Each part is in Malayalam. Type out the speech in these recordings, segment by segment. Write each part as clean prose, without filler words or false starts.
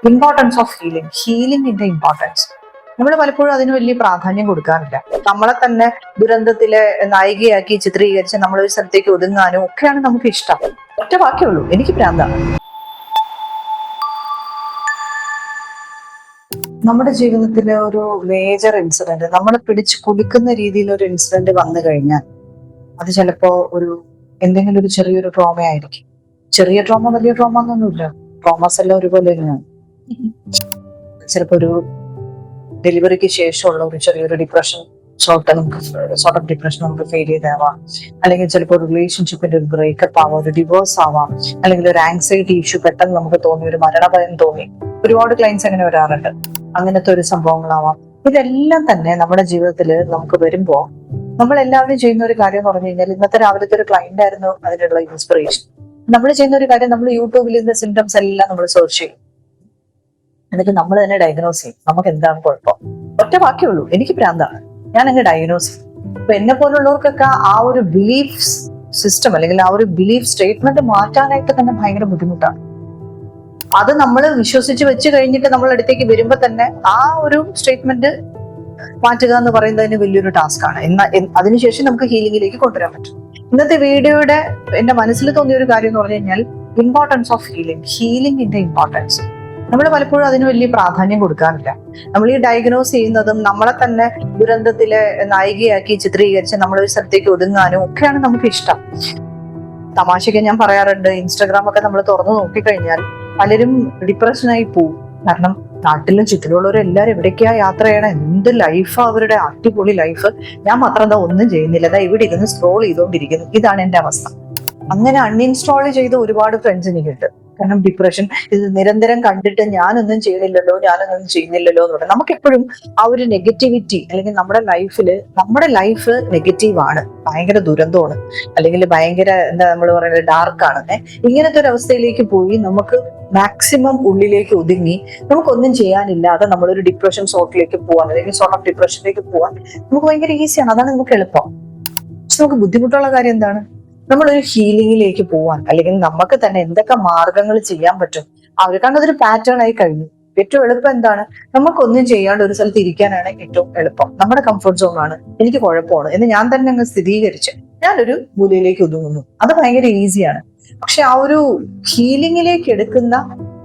ഇമ്പോർട്ടൻസ് ഓഫ് ഹീലിംഗിന്റെ ഇമ്പോർട്ടൻസ് നമ്മൾ പലപ്പോഴും അതിന് വലിയ പ്രാധാന്യം കൊടുക്കാറില്ല. നമ്മളെ തന്നെ ദുരന്തത്തിലെ നായികയാക്കി ചിത്രീകരിച്ച് നമ്മളൊരു സ്ഥലത്തേക്ക് ഒതുങ്ങാനും ഒക്കെയാണ് നമുക്ക് ഇഷ്ടം. ഒറ്റ വാക്കേ എനിക്ക് പ്രാന്താണ്. നമ്മുടെ ജീവിതത്തിലെ ഒരു മേജർ ഇൻസിഡന്റ്, നമ്മളെ പിടിച്ച് കുലുക്കുന്ന രീതിയിൽ ഒരു ഇൻസിഡന്റ് വന്നു കഴിഞ്ഞാൽ അത് ചിലപ്പോ എന്തെങ്കിലും ഒരു ചെറിയൊരു ട്രോമ ആയിരിക്കും. ചെറിയ ട്രോമ വലിയ ട്രോമ എന്നൊന്നുമില്ല, ട്രോമാസ് എല്ലാം ഒരുപോലെ തന്നെയാണ്. ചിലപ്പോ ഒരു ഡെലിവറിക്ക് ശേഷമുള്ള ഒരു ചെറിയൊരു ഡിപ്രഷൻ, ഷോർട്ട് ഓഫ് ഡിപ്രഷൻ നമുക്ക് ഫീൽ ചെയ്താവാം. അല്ലെങ്കിൽ ചിലപ്പോൾ ഒരു റിലേഷൻഷിപ്പിന്റെ ഒരു ബ്രേക്കപ്പ് ആവാം, ഒരു ഡിവോഴ്സ് ആവാം, അല്ലെങ്കിൽ ഒരു ആങ്സൈറ്റി ഇഷ്യൂ പെട്ടെന്ന് നമുക്ക് തോന്നി, ഒരു മരണഭയം തോന്നി. ഒരുപാട് ക്ലയൻസ് അങ്ങനെ വരാറുണ്ട്. അങ്ങനത്തെ ഒരു സംഭവങ്ങളാവാം. ഇതെല്ലാം തന്നെ നമ്മുടെ ജീവിതത്തിൽ നമുക്ക് വരുമ്പോ നമ്മൾ എല്ലാവരും ചെയ്യുന്ന ഒരു കാര്യം എന്ന് പറഞ്ഞു കഴിഞ്ഞാൽ, ഇന്നത്തെ രാവിലത്തെ ഒരു ക്ലയന്റ് ആയിരുന്നു അതിനുള്ള ഇൻസ്പിറേഷൻ. നമ്മൾ ചെയ്യുന്ന ഒരു കാര്യം, നമ്മൾ യൂട്യൂബിൽ ഇതിന്റെ സിംറ്റംസ് എല്ലാം നമ്മൾ സെർച്ച് ചെയ്യും. എന്നിട്ട് നമ്മൾ തന്നെ ഡയഗ്നോസ് ചെയ്യും നമുക്ക് എന്താണ് കുഴപ്പം. ഒറ്റ വാക്കേ എനിക്ക് പ്രാന്താണ്, ഞാൻ അങ്ങ് ഡയഗ്നോസ് ചെയ്യും. അപ്പൊ എന്നെ പോലുള്ളവർക്കൊക്കെ ആ ഒരു ബിലീഫ് സിസ്റ്റം അല്ലെങ്കിൽ ആ ഒരു ബിലീഫ് സ്റ്റേറ്റ്മെന്റ് മാറ്റാനായിട്ട് തന്നെ ഭയങ്കര ബുദ്ധിമുട്ടാണ്. അത് നമ്മൾ വിശ്വസിച്ച് വെച്ച് കഴിഞ്ഞിട്ട് നമ്മൾ അടുത്തേക്ക് വരുമ്പോ തന്നെ ആ ഒരു സ്റ്റേറ്റ്മെന്റ് മാറ്റുക എന്ന് പറയുന്നതിന് വലിയൊരു ടാസ്ക് ആണ്. അതിനുശേഷം നമുക്ക് ഹീലിംഗിലേക്ക് കൊണ്ടുവരാൻ പറ്റും. ഇന്നത്തെ വീഡിയോയുടെ എന്റെ മനസ്സിൽ തോന്നിയ ഒരു കാര്യം എന്ന് പറഞ്ഞു കഴിഞ്ഞാൽ, ഇമ്പോർട്ടൻസ് ഓഫ് ഹീലിംഗിന്റെ ഇമ്പോർട്ടൻസ്. നമ്മൾ പലപ്പോഴും അതിന് വലിയ പ്രാധാന്യം കൊടുക്കാറില്ല. നമ്മൾ ഈ ഡയഗ്നോസ് ചെയ്യുന്നതും നമ്മളെ തന്നെ ദുരന്തത്തിലെ നായികയാക്കി ചിത്രീകരിച്ച് നമ്മളൊരു സ്ഥലത്തേക്ക് ഒതുങ്ങാനും ഒക്കെയാണ് നമുക്ക് ഇഷ്ടം. തമാശയ്ക്ക് ഞാൻ പറയാറുണ്ട്, ഇൻസ്റ്റാഗ്രാം ഒക്കെ നമ്മൾ തുറന്നു നോക്കിക്കഴിഞ്ഞാൽ പലരും ഡിപ്രഷനായി പോവും. കാരണം നാട്ടിലും ചുറ്റിലുള്ളവരും എല്ലാവരും എവിടേക്കാ യാത്ര ചെയ്യണം, എന്ത് ലൈഫാ അവരുടെ, അടിപൊളി ലൈഫ്. ഞാൻ മാത്രം എന്താ ഒന്നും ചെയ്യുന്നില്ല, അതാ ഇവിടെ ഇരുന്ന് സ്ക്രോൾ ചെയ്തുകൊണ്ടിരിക്കുന്നു. ഇതാണ് എന്റെ അവസ്ഥ. അങ്ങനെ അൺഇൻസ്റ്റാൾ ചെയ്ത ഒരുപാട് ഫ്രണ്ട്സ് എനിക്കുണ്ട്. കാരണം ഡിപ്രഷൻ ഇത് നിരന്തരം കണ്ടിട്ട് ഞാനൊന്നും ചെയ്യുന്നില്ലല്ലോ എന്ന് പറയാം. നമുക്കെപ്പോഴും ആ ഒരു നെഗറ്റിവിറ്റി, അല്ലെങ്കിൽ നമ്മുടെ ലൈഫ് നെഗറ്റീവാണ്, ഭയങ്കര ദുരന്തമാണ്, അല്ലെങ്കിൽ ഭയങ്കര നമ്മൾ പറയുന്നത് ഡാർക്കാണ്. ഇങ്ങനത്തെ ഒരു അവസ്ഥയിലേക്ക് പോയി നമുക്ക് മാക്സിമം ഉള്ളിലേക്ക് ഒതുങ്ങി നമുക്കൊന്നും ചെയ്യാനില്ലാതെ നമ്മളൊരു ഡിപ്രഷൻ സോർട്ടിലേക്ക് പോവാൻ, അല്ലെങ്കിൽ സോർട്ട് ഓഫ് ഡിപ്രഷനിലേക്ക് പോവാൻ നമുക്ക് ഭയങ്കര ഈസിയാണ്. അതാണ് നമുക്ക് എളുപ്പം. പക്ഷെ നമുക്ക് ബുദ്ധിമുട്ടുള്ള കാര്യം എന്താണ്? നമ്മളൊരു ഹീലിംഗിലേക്ക് പോവാൻ, അല്ലെങ്കിൽ നമുക്ക് തന്നെ എന്തൊക്കെ മാർഗങ്ങൾ ചെയ്യാൻ പറ്റും കാരണം അതൊരു പാറ്റേൺ ആയി കഴിഞ്ഞു. ഏറ്റവും എളുപ്പം എന്താണ്? നമുക്കൊന്നും ചെയ്യാണ്ട് ഒരു സ്ഥലത്ത് ഇരിക്കാനാണ് ഏറ്റവും എളുപ്പം. നമ്മുടെ കംഫർട്ട് സോൺ ആണ്, എനിക്ക് കുഴപ്പമാണ് എന്ന് ഞാൻ തന്നെ അങ്ങ് സ്ഥിരീകരിച്ച് ഞാനൊരു മൂലയിലേക്ക് ഒതുങ്ങുന്നു. അത് ഭയങ്കര ഈസിയാണ്. പക്ഷെ ആ ഒരു ഹീലിംഗിലേക്ക് എടുക്കുന്ന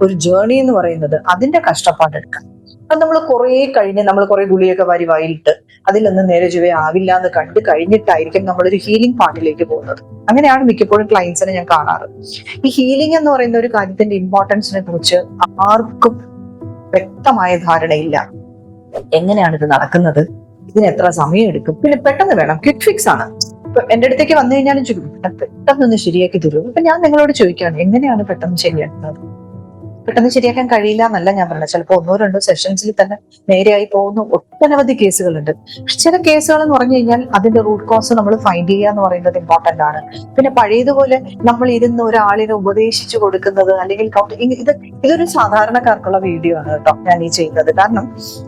ഒരു ജേർണി എന്ന് പറയുന്നത് അതിന്റെ കഷ്ടപ്പാടെടുക്കാം. അത് നമ്മൾ കുറെ കഴിഞ്ഞ് നമ്മൾ കുറെ ഗുളിയൊക്കെ വായിലിട്ട് അതിലൊന്നും നേരെ ആവില്ല എന്ന് കണ്ടു കഴിഞ്ഞിട്ടായിരിക്കും നമ്മളൊരു ഹീലിംഗ് പാർട്ടിലേക്ക് പോകുന്നത്. അങ്ങനെയാണ് മിക്കപ്പോഴും ക്ലയൻസിനെ ഞാൻ കാണാറ്. ഈ ഹീലിംഗ് എന്ന് പറയുന്ന ഒരു കാര്യത്തിന്റെ ഇമ്പോർട്ടൻസിനെ കുറിച്ച് ആർക്കും വ്യക്തമായ ധാരണയില്ല. എങ്ങനെയാണ് ഇത് നടക്കുന്നത്, ഇതിന് എത്ര സമയം എടുക്കും, പിന്നെ പെട്ടെന്ന് വേണം, ക്വിക്ക് ഫിക്സ് ആണ്. ഇപ്പൊ എന്റെ അടുത്തേക്ക് വന്നു കഴിഞ്ഞാലും ചോദിക്കും, പെട്ടെന്നൊന്ന് ശരിയാക്കി തരൂ. ഇപ്പൊ ഞാൻ നിങ്ങളോട് ചോദിക്കുകയാണ്, എങ്ങനെയാണ് പെട്ടെന്ന് ശരിയാക്കുന്നത്? പെട്ടെന്ന് ശരിയാക്കാൻ കഴിയില്ല എന്നല്ല ഞാൻ പറഞ്ഞത്. ചിലപ്പോൾ 1-2 സെഷൻസിൽ തന്നെ നേരെയായി പോകുന്ന ഒട്ടനവധി കേസുകളുണ്ട്. ചില കേസുകൾ എന്ന് പറഞ്ഞു കഴിഞ്ഞാൽ അതിന്റെ റൂട്ട് കോസ് നമ്മൾ ഫൈൻഡ് ചെയ്യുക എന്ന് പറയുന്നത് ഇമ്പോർട്ടന്റ് ആണ്. പിന്നെ പഴയതുപോലെ നമ്മൾ ഇരുന്ന് ഒരാളിനെ ഉപദേശിച്ചു കൊടുക്കുന്നത്, അല്ലെങ്കിൽ ഇതൊരു സാധാരണക്കാർക്കുള്ള വീഡിയോ ആണ് കേട്ടോ ഞാൻ ഈ ചെയ്യുന്നത്. കാരണം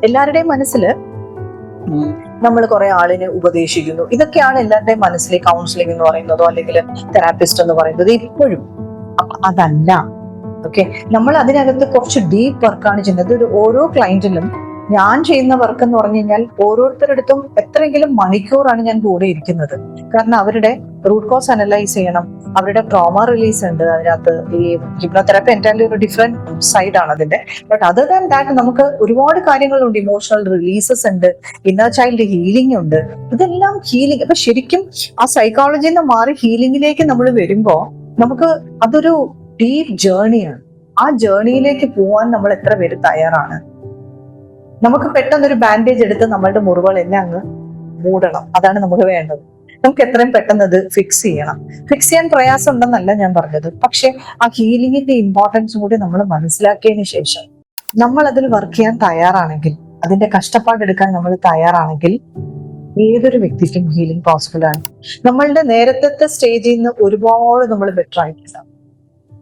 എല്ലാവരുടെയും മനസ്സിൽ നമ്മൾ കുറെ ആളിനെ ഉപദേശിക്കുന്നു, ഇതൊക്കെയാണ് എല്ലാവരുടെയും മനസ്സിലെ കൗൺസിലിംഗ് എന്ന് പറയുന്നതോ അല്ലെങ്കിൽ തെറാപ്പിസ്റ്റ് എന്ന് പറയുന്നത് ഇപ്പോഴും. അതല്ല. ഓക്കെ, നമ്മൾ അതിനകത്ത് കുറച്ച് ഡീപ്പ് വർക്കാണ് ചെയ്യുന്നത്. ഓരോ ക്ലയന്റിലും ഞാൻ ചെയ്യുന്ന വർക്ക് എന്ന് പറഞ്ഞു കഴിഞ്ഞാൽ ഓരോരുത്തരടുത്തും എത്രയെങ്കിലും മണിക്കൂറാണ് ഞാൻ കൂടെ ഇരിക്കുന്നത്. കാരണം അവരുടെ റൂട്ട് കോസ് അനലൈസ് ചെയ്യണം, അവരുടെ ട്രോമ റിലീസ് ഉണ്ട് അതിനകത്ത്. ഈ ഹിപ്നോതെറാപ്പി എൻ്റെ ഒരു ഡിഫറെന്റ് സൈഡാണ് അതിന്റെ. ബട്ട് അതർ ദാൻ ദാറ്റ് നമുക്ക് ഒരുപാട് കാര്യങ്ങളുണ്ട്. ഇമോഷണൽ റിലീസസ് ഉണ്ട്, ഇന്നർ ചൈൽഡ് ഹീലിംഗ് ഉണ്ട്. ഇതെല്ലാം ഹീലിംഗ്. അപ്പൊ ശരിക്കും ആ സൈക്കോളജിയിൽ നിന്ന് മാറി ഹീലിംഗിലേക്ക് നമ്മൾ വരുമ്പോ നമുക്ക് അതൊരു ഡീപ്പ് ജേർണിയാണ്. ആ ജേർണിയിലേക്ക് പോവാൻ നമ്മൾ എത്ര പേര് തയ്യാറാണ്? നമുക്ക് പെട്ടെന്നൊരു ബാൻഡേജ് എടുത്ത് നമ്മളുടെ മുറിവുകളെല്ലാം അങ്ങ് മൂടണം, അതാണ് നമുക്ക് വേണ്ടത്. നമുക്ക് എത്രയും പെട്ടെന്ന് അത് ഫിക്സ് ചെയ്യണം. ഫിക്സ് ചെയ്യാൻ പ്രയാസം ഉണ്ടെന്നല്ല ഞാൻ പറഞ്ഞത്. പക്ഷെ ആ ഹീലിംഗിന്റെ ഇമ്പോർട്ടൻസ് കൂടി നമ്മൾ മനസ്സിലാക്കിയതിന് ശേഷം നമ്മൾ അതിൽ വർക്ക് ചെയ്യാൻ തയ്യാറാണെങ്കിൽ, അതിന്റെ കഷ്ടപ്പാടെടുക്കാൻ നമ്മൾ തയ്യാറാണെങ്കിൽ ഏതൊരു വ്യക്തിക്കും ഹീലിംഗ് പോസിബിൾ ആണ്. നമ്മളുടെ നേരത്തെ സ്റ്റേജിൽ നിന്ന് ഒരുപാട് നമ്മൾ ബെറ്റർ ആയിട്ടില്ല,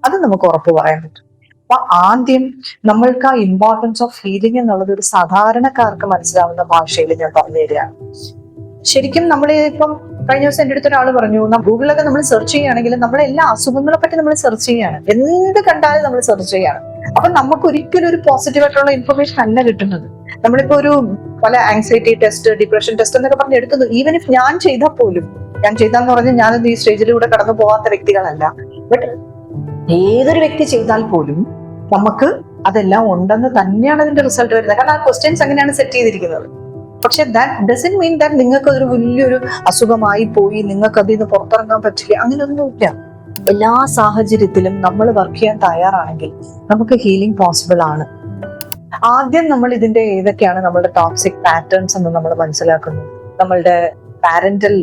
അത് നമുക്ക് ഉറപ്പ് പറയാൻ പറ്റും. അപ്പൊ ആദ്യം നമ്മൾക്ക് ആ ഇമ്പോർട്ടൻസ് ഓഫ് ഹീലിംഗ് എന്നുള്ളത് ഒരു സാധാരണക്കാർക്ക് മനസ്സിലാവുന്ന ഭാഷയിൽ ഞാൻ പറഞ്ഞു തരികയാണ്. ശരിക്കും നമ്മൾ ഇപ്പം കഴിഞ്ഞ ദിവസം എൻ്റെ അടുത്ത് ഒരാൾ പറഞ്ഞു, ഗൂഗിളിലൊക്കെ നമ്മൾ സെർച്ച് ചെയ്യുകയാണെങ്കിൽ നമ്മളെ എല്ലാ അസുഖങ്ങളെ പറ്റി നമ്മൾ സെർച്ച് ചെയ്യാണ്, എന്ത് കണ്ടാലും നമ്മൾ സെർച്ച് ചെയ്യാണ്. അപ്പൊ നമുക്ക് ഒരിക്കലും ഒരു പോസിറ്റീവ് ആയിട്ടുള്ള ഇൻഫർമേഷൻ അല്ല കിട്ടുന്നത്. നമ്മളിപ്പോ ഒരു പല ആങ്സൈറ്റി ടെസ്റ്റ്, ഡിപ്രഷൻ ടെസ്റ്റ് എന്നൊക്കെ പറഞ്ഞ് എടുക്കുന്നു. ഈവൻ ഇഫ് ഞാൻ ചെയ്താൽ പോലും, ഞാൻ ചെയ്താന്ന് പറഞ്ഞാൽ ഞാനൊന്നും ഈ സ്റ്റേജിലൂടെ കടന്നു പോകാത്ത വ്യക്തികളല്ല. ബട്ട് ഏതൊരു വ്യക്തി ചെയ്താൽ പോലും നമുക്ക് അതെല്ലാം ഉണ്ടെന്ന് തന്നെയാണ് അതിന്റെ റിസൾട്ട് വരുന്നത്. കാരണം ആ ക്വസ്റ്റ്യൻസ് അങ്ങനെയാണ് സെറ്റ് ചെയ്തിരിക്കുന്നത്. പക്ഷെ ദാറ്റ് ഡസന്റ് മീൻ ദാറ്റ് നിങ്ങൾക്ക് അതൊരു വലിയൊരു അസുഖമായി പോയി, നിങ്ങൾക്ക് അതിൽ നിന്ന് പുറത്തിറങ്ങാൻ പറ്റില്ല, അങ്ങനെയൊന്നുമില്ല. എല്ലാ സാഹചര്യത്തിലും നമ്മൾ വർക്ക് ചെയ്യാൻ തയ്യാറാണെങ്കിൽ നമുക്ക് ഹീലിംഗ് പോസിബിൾ ആണ്. ആദ്യം നമ്മൾ ഇതിന്റെ ഏതൊക്കെയാണ് നമ്മളുടെ ടോക്സിക് പാറ്റേൺസ് എന്ന് നമ്മൾ മനസ്സിലാക്കുന്നു. നമ്മളുടെ പാരന്റൽ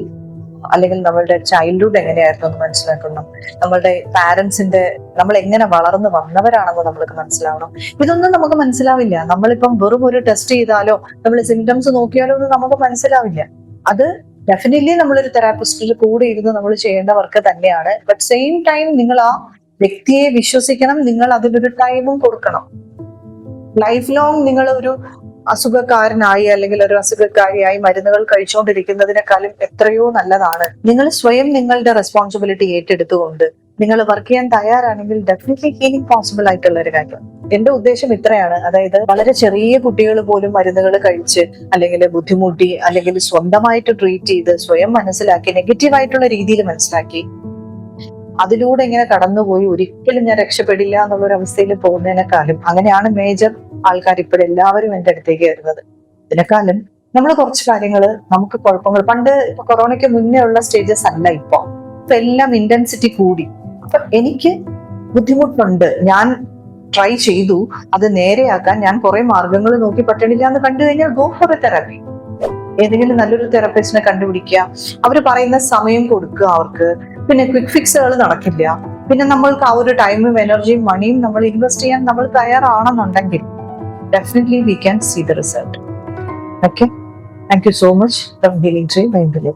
അല്ലെങ്കിൽ നമ്മളുടെ ചൈൽഡ്ഹുഡ് എങ്ങനെയായിരുന്നു എന്ന് മനസ്സിലാക്കണം. നമ്മളുടെ പാരന്റ്സിന്റെ, നമ്മൾ എങ്ങനെ വളർന്നു വന്നവരാണെന്ന് നമ്മൾക്ക് മനസ്സിലാവണം. ഇതൊന്നും നമുക്ക് മനസ്സിലാവില്ല. നമ്മളിപ്പം വെറും ഒരു ടെസ്റ്റ് ചെയ്താലോ നമ്മൾ സിംറ്റംസ് നോക്കിയാലോ ഒന്നും നമുക്ക് മനസ്സിലാവില്ല. അത് ഡെഫിനറ്റ്ലി നമ്മളൊരു തെറാപ്പിസ്റ്റിൽ കൂടെ ഇരുന്ന് നമ്മൾ ചെയ്യേണ്ട വർക്ക് തന്നെയാണ്. ബട്ട് സെയിം ടൈം നിങ്ങൾ ആ വ്യക്തിയെ വിശ്വസിക്കണം, നിങ്ങൾ അതിനൊരു ടൈമും കൊടുക്കണം. ലൈഫ് ലോങ് നിങ്ങൾ ഒരു അസുഖക്കാരനായി അല്ലെങ്കിൽ ഒരു അസുഖക്കാരിയായി മരുന്നുകൾ കഴിച്ചുകൊണ്ടിരിക്കുന്നതിനേക്കാളും എത്രയോ നല്ലതാണ് നിങ്ങൾ സ്വയം നിങ്ങളുടെ റെസ്പോൺസിബിലിറ്റി ഏറ്റെടുത്തുകൊണ്ട് നിങ്ങൾ വർക്ക് ചെയ്യാൻ തയ്യാറാണെങ്കിൽ ഡെഫിനറ്റ്ലി ഹീലിംഗ് പോസിബിൾ ആയിട്ടുള്ള ഒരു കാര്യം. എന്റെ ഉദ്ദേശം ഇത്രയാണ്. അതായത് വളരെ ചെറിയ കുട്ടികൾ പോലും മരുന്നുകൾ കഴിച്ച് അല്ലെങ്കിൽ ബുദ്ധിമുട്ടി അല്ലെങ്കിൽ സ്വന്തമായിട്ട് ട്രീറ്റ് ചെയ്ത് സ്വയം മനസ്സിലാക്കി നെഗറ്റീവായിട്ടുള്ള രീതിയിൽ മനസ്സിലാക്കി അതിലൂടെ ഇങ്ങനെ കടന്നുപോയി ഒരിക്കലും ഞാൻ രക്ഷപ്പെടില്ല എന്നുള്ളൊരു അവസ്ഥയിൽ പോകുന്നതിനേക്കാളും, അങ്ങനെയാണ് മേജർ ആൾക്കാർ ഇപ്പോഴെല്ലാവരും എൻ്റെ അടുത്തേക്ക് വരുന്നത്. ഇതിനേക്കാളും നമ്മൾ കുറച്ച് കാര്യങ്ങൾ, നമുക്ക് കുഴപ്പങ്ങൾ, പണ്ട് ഇപ്പൊ കൊറോണയ്ക്ക് മുന്നേ ഉള്ള സ്റ്റേജസ് അല്ല ഇപ്പൊ എല്ലാം ഇന്റൻസിറ്റി കൂടി. അപ്പൊ എനിക്ക് ബുദ്ധിമുട്ടുണ്ട്, ഞാൻ ട്രൈ ചെയ്തു, അത് നേരെയാക്കാൻ ഞാൻ കുറെ മാർഗങ്ങൾ നോക്കി, പറ്റണില്ല എന്ന് കണ്ടു കഴിഞ്ഞാൽ ഗോ ഫോർ എ തെറാപ്പി. ഏതെങ്കിലും നല്ലൊരു തെറാപ്പിസ്റ്റിനെ കണ്ടുപിടിക്കുക, അവർ പറയുന്ന സമയം കൊടുക്കുക അവർക്ക്. പിന്നെ ക്വിക്ക് ഫിക്സുകൾ നടക്കില്ല. പിന്നെ നമ്മൾക്ക് ആ ഒരു ടൈമും എനർജിയും മണിയും നമ്മൾ ഇൻവെസ്റ്റ് ചെയ്യാൻ നമ്മൾ തയ്യാറാണെന്നുണ്ടെങ്കിൽ definitely we can see the result. Okay, thank you so much from Healing Tree by Billy.